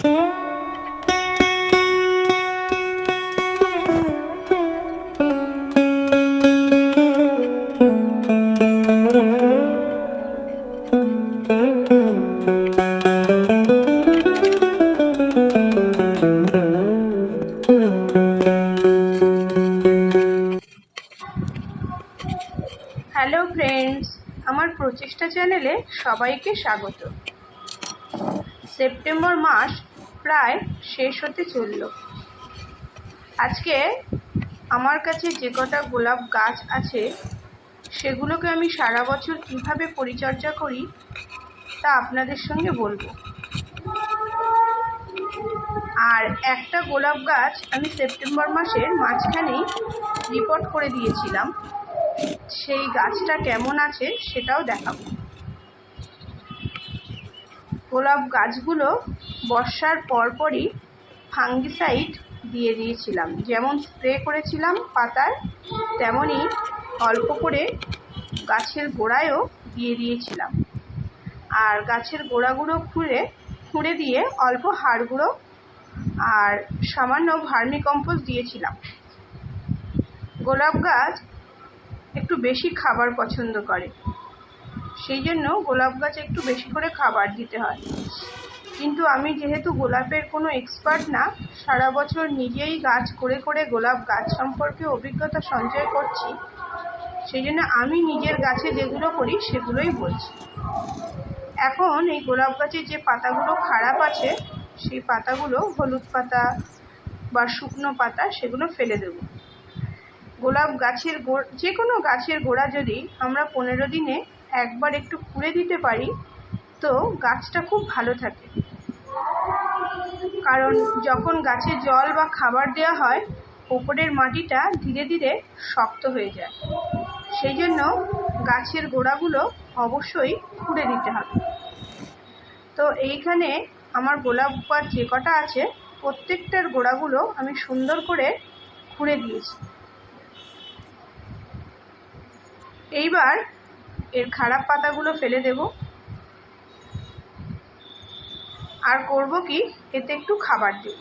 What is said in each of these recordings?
Hello friends, আমার প্রচেষ্টা চ্যানেলে সবাইকে স্বাগত। সেপ্টেম্বর মাস প্রায় শেষ হতে চলল। আজকে আমার কাছে যে কটা গোলাপ গাছ আছে সেগুলোকে আমি সারা বছর কিভাবে পরিচর্যা করি তা আপনাদের সঙ্গে বলবো। আর একটা গোলাপ গাছ আমি সেপ্টেম্বর মাসের মাঝখানেই রিপোর্ট করে দিয়েছিলাম, সেই গাছটা কেমন আছে সেটাও দেখাবো। গোলাপ গাছগুলো বর্ষার পরপরই ফাঙ্গিসাইড দিয়ে দিয়েছিলাম, যেমন স্প্রে করেছিলাম পাতায় তেমনই অল্প করে গাছের গোড়ায়ও দিয়ে দিয়েছিলাম। আর গাছের গোড়াগুলো খুঁড়ে দিয়ে অল্প হাড় গুঁড়ো আর সামান্য ভার্মি কম্পোস্ট দিয়েছিলাম। গোলাপ গাছ একটু বেশি খাবার পছন্দ করে, সেই জন্য গোলাপ গাছ একটু বেশি করে খাবার দিতে হয়। কিন্তু আমি যেহেতু গোলাপের কোনো এক্সপার্ট না, সারা বছর নিজেই গাছ করে করে গোলাপ গাছ সম্পর্কে অভিজ্ঞতা সঞ্চয় করছি, সেই জন্য আমি নিজের গাছে যেগুলো করি সেগুলোই বলছি। এখন এই গোলাপ গাছের যে পাতাগুলো খারাপ আছে সেই পাতাগুলো, হলুদ পাতা বা শুকনো পাতা, সেগুলো ফেলে দেব। গোলাপ গাছের যে কোনো গাছের গোড়া যদি আমরা 15 দিনে একবার একটু খুঁড়ে দিতে পারি তো গাছটা খুব ভালো থাকে। কারণ যখন গাছে জল বা খাবার দেওয়া হয় উপরের মাটিটা ধীরে ধীরে শক্ত হয়ে যায়, সেই জন্য গাছের গোড়াগুলো অবশ্যই খুঁড়ে দিতে হবে। তো এইখানে আমার গোলাপ গাছ যে কটা আছে প্রত্যেকটার গোড়াগুলো আমি সুন্দর করে খুঁড়ে দিয়েছি। এইবার এর খারাপ পাতাগুলো ফেলে দেব। আর করব কি, এতে একটু খাবার দেব।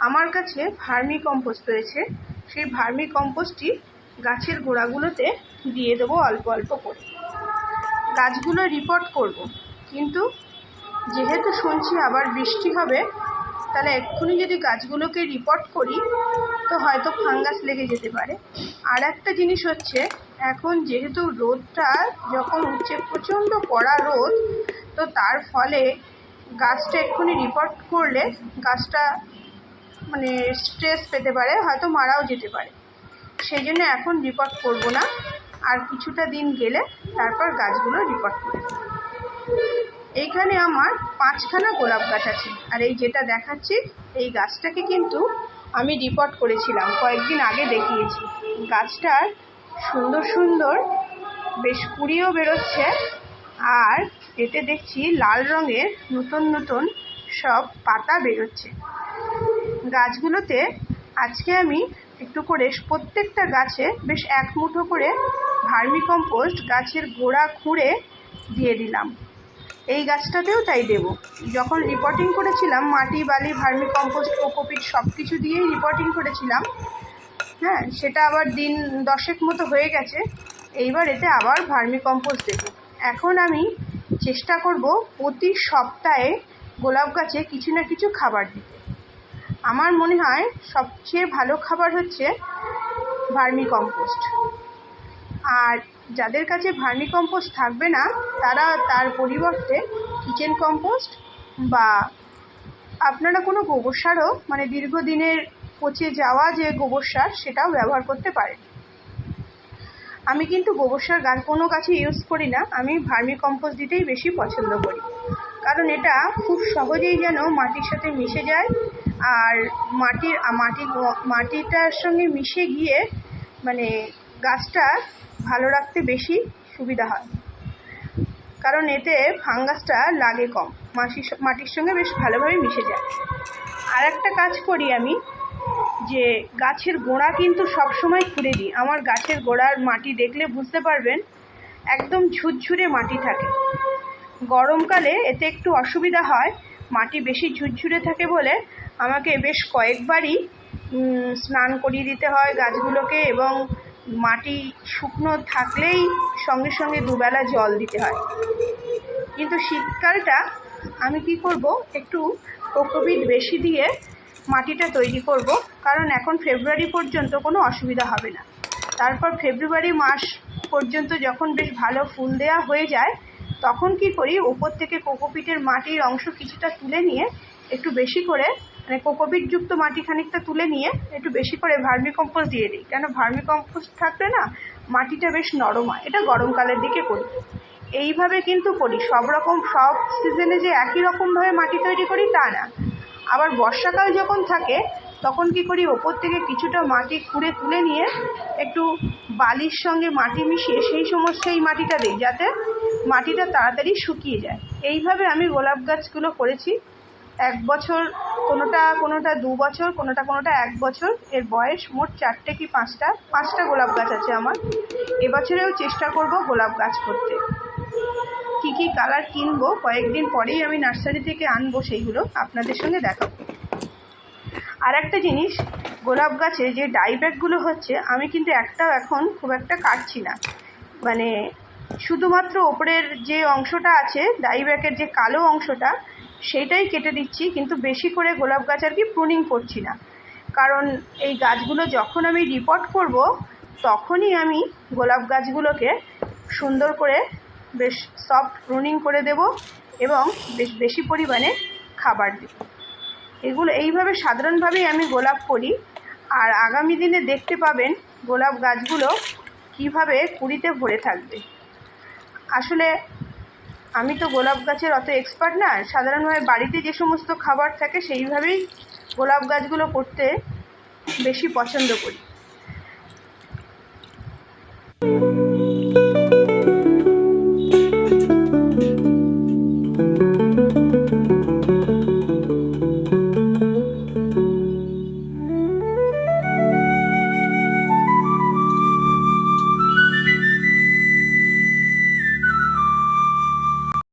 আমার কাছে ভার্মি কম্পোস্ট রয়েছে, সেই ভার্মি কম্পোস্টটি গাছের গোড়াগুলোতে দিয়ে দেবো অল্প অল্প করে। গাছগুলো রিপোর্ট করব, কিন্তু যেহেতু শুনছি আবার বৃষ্টি হবে, তাহলে এক্ষুনি যদি গাছগুলোকে রিপোর্ট করি তো হয়তো ফাঙ্গাস লেগে যেতে পারে। আর একটা জিনিস হচ্ছে, এখন যেহেতু রোদটা যখন উঠছে প্রচণ্ড কড়া রোদ, তো তার ফলে গাছটা এক্ষুনি রিপোর্ট করলে গাছটা মানে স্ট্রেস পেতে পারে, হয়তো মারাও যেতে পারে। সেই জন্য এখন রিপোর্ট করব না, আর কিছুটা দিন গেলে তারপর গাছগুলো রিপোর্ট করব। এইখানে আমার 5খানা গোলাপ গাছ আছে, আর এই যেটা দেখাচ্ছি এই গাছটাকে কিন্তু আমি রিপোর্ট করেছিলাম, কয়েকদিন আগে দেখিয়েছি। গাছটার সুন্দর সুন্দর বেশ কুঁড়িও বেরোচ্ছে, আর এতে দেখছি লাল রঙের নতুন নতুন সব পাতা বেরোচ্ছে। গাছগুলোতে আজকে আমি একটু করে প্রত্যেকটা গাছে বেশ 1 মুঠো করে ভার্মি কম্পোস্ট গাছের গোড়া খুঁড়ে দিয়ে দিলাম। এই গাছটাতেও তাই দেব। যখন রিপোর্টিং করেছিলাম মাটি, বালি, ভার্মি কম্পোস্ট, কোকোপিট সব কিছু দিয়েই রিপোর্টিং করেছিলাম। হ্যাঁ, সেটা আবার দিন 10 মতো হয়ে গেছে। এইবার এতে আবার ভার্মি কম্পোস্ট দেব। এখন আমি চেষ্টা করব প্রতি সপ্তাহে গোলাপ গাছে কিছু না কিছু খাবার দিতে। আমার মনে হয় সবচেয়ে ভালো খাবার হচ্ছে ভার্মি কম্পোস্ট। আর যাদের কাছে ভার্মি কম্পোস্ট থাকবে না তারা তার পরিবর্তে কিচেন কম্পোস্ট বা আপনারা কোনো গোবর সারও, মানে দীর্ঘদিনের পচে যাওয়া যে গোবর সার, সেটাও ব্যবহার করতে পারেন। আমি কিন্তু গোবর সার কোনো গাছে ইউজ করি না, আমি ভার্মি কম্পোস্ট দিতেই বেশি পছন্দ করি। কারণ এটা খুব সহজেই যেন মাটির সাথে মিশে যায়, আর মাটিটার সঙ্গে মিশে গিয়ে মানে গাছটা ভালো রাখতে বেশি সুবিধা হয়। কারণ এতে ফাঙ্গাসটা লাগে কম, মাটির সঙ্গে বেশ ভালোভাবে মিশে যায়। আর একটা কাজ করি আমি, যে গাছের গোড়া কিন্তু সবসময় খুঁড়ে দিই। আমার গাছের গোড়ার মাটি দেখলে বুঝতে পারবেন একদম ঝুরঝুরে মাটি থাকে। গরমকালে এতে একটু অসুবিধা হয়, মাটি বেশি ঝুরঝুরে থাকে বলে আমাকে বেশ কয়েকবারই স্নান করিয়ে দিতে হয় গাছগুলোকে, এবং মাটি শুকনো থাকলেই সঙ্গে সঙ্গে দুবেলা জল দিতে হয়। কিন্তু শীতকালটা আমি কি করব, একটু কোকোপিট বেশি দিয়ে মাটিটা তৈরি করব, কারণ এখন ফেব্রুয়ারি পর্যন্ত কোনো অসুবিধা হবে না। তারপর ফেব্রুয়ারি মাস পর্যন্ত যখন বেশ ভালো ফুল দেওয়া হয়ে যায়, তখন কি করি, ওপর থেকে কোকোপিটের মাটির অংশ কিছুটা তুলে নিয়ে একটু বেশি করে, মানে কোকোপিটযুক্ত মাটি খানিকটা তুলে নিয়ে একটু বেশি করে ভার্মিকম্পোস্ট দিয়ে দিই। কেন, ভার্মিকম্পোস্ট থাকলে না মাটিটা বেশ নরম হয়। এটা গরমকালের দিকে করি। এইভাবে কিন্তু করি। সব সিজনে যে একই রকমভাবে মাটি তৈরি করি তা না। আবার বর্ষাকাল যখন থাকে তখন কি করি, ওপর থেকে কিছুটা মাটি খুঁড়ে তুলে নিয়ে একটু বালির সঙ্গে মাটি মিশিয়ে সেই মাটিটা দিই, যাতে মাটিটা তাড়াতাড়ি শুকিয়ে যায়। এইভাবে আমি গোলাপ গাছগুলো করেছি। 1 বছর, কোনোটা 2 বছর, কোনোটা 1 বছর এর বয়স। মোট 4টে কি 5টা গোলাপ গাছ আছে আমার। এবছরেও চেষ্টা করব গোলাপ গাছ করতে। কী কালার কিনবো কয়েকদিন পরেই আমি নার্সারি থেকে আনবো, সেইগুলো আপনাদের সঙ্গে দেখাবো। আর একটা জিনিস, গোলাপ গাছে যে ডাই ব্যাগগুলো হচ্ছে, আমি কিন্তু একটাও এখন খুব একটা কাটছি না। মানে শুধুমাত্র ওপরের যে অংশটা আছে ডাই ব্যাগের, যে কালো অংশটা, সেইটাই কেটে দিচ্ছি। কিন্তু বেশি করে গোলাপ গাছ আর কি প্রুনিং করছি না, কারণ এই গাছগুলো যখন আমি রিপোর্ট করব তখনই আমি গোলাপ গাছগুলোকে সুন্দর করে বেশ সফট প্রুনিং করে দেব এবং বেশি পরিমাণে খাবার দেব। এইভাবে সাধারণভাবেই আমি গোলাপ করি। আর আগামী দিনে দেখতে পাবেন গোলাপ গাছগুলো কিভাবে কুঁড়িতে ভরে থাকবে। আসলে আমি তো গোলাপ গাছের অত এক্সপার্ট না, সাধারণভাবে বাড়িতে যে সমস্ত খাবার থাকে সেইভাবেই গোলাপ গাছগুলো করতে বেশি পছন্দ করি।